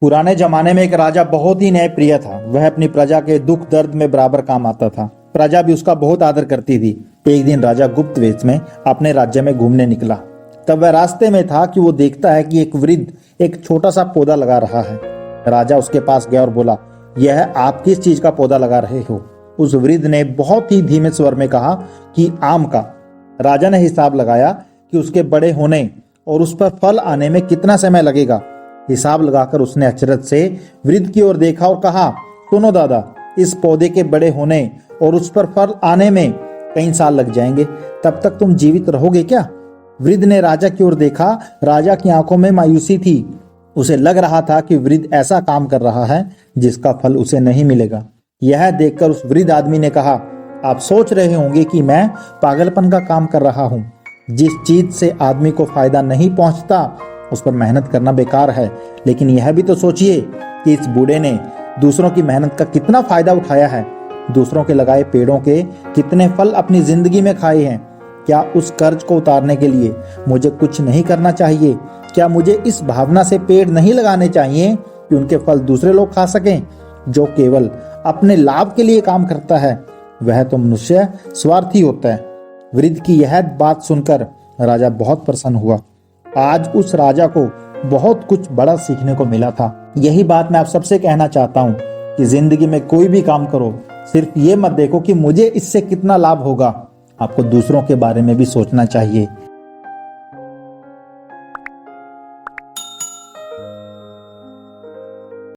पुराने जमाने में एक राजा बहुत ही न्यायप्रिय था। वह अपनी प्रजा के दुख दर्द में बराबर काम आता था। प्रजा भी उसका बहुत आदर करती थी। एक दिन राजा गुप्त वेश में अपने राज्य में घूमने निकला। तब वह रास्ते में था कि वो देखता है कि एक वृद्ध एक छोटा सा पौधा लगा रहा है। राजा उसके पास गया और बोला, यह आप किस चीज का पौधा लगा रहे हो? उस वृद्ध ने बहुत ही धीमे स्वर में कहा कि आम का। राजा ने हिसाब लगाया कि उसके बड़े होने और उस पर फल आने में कितना समय लगेगा। हिसाब लगाकर उसने अचरज से वृद्ध की ओर देखा और कहा, सुनो दादा, इस पौधे के बड़े होने और उस पर फल आने में कई साल लग जाएंगे। तब तक तुम जीवित रहोगे क्या? वृद्ध ने राजा की ओर देखा। राजा की आंखों में मायूसी थी। उसे लग रहा था कि वृद्ध ऐसा काम कर रहा है जिसका फल उसे नहीं मिलेगा। यह देखकर उस वृद्ध आदमी ने कहा, आप सोच रहे होंगे कि मैं पागलपन का काम कर रहा हूँ। जिस चीज से आदमी को फायदा नहीं पहुंचता उस पर मेहनत करना बेकार है। लेकिन यह भी तो सोचिए कि इस बूढ़े ने दूसरों की मेहनत का कितना फायदा उठाया है। दूसरों के लगाए पेड़ों के कितने फल अपनी जिंदगी में खाए हैं। क्या उस कर्ज को उतारने के लिए मुझे कुछ नहीं करना चाहिए? क्या मुझे इस भावना से पेड़ नहीं लगाने चाहिए कि उनके फल दूसरे लोग खा सकें? जो केवल अपने लाभ के लिए काम करता है वह तो मनुष्य स्वार्थी होता है। वृद्ध की यह बात सुनकर राजा बहुत प्रसन्न हुआ। आज उस राजा को बहुत कुछ बड़ा सीखने को मिला था। यही बात मैं आप सबसे कहना चाहता हूँ कि जिंदगी में कोई भी काम करो, सिर्फ ये मत देखो कि मुझे इससे कितना लाभ होगा। आपको दूसरों के बारे में भी सोचना चाहिए।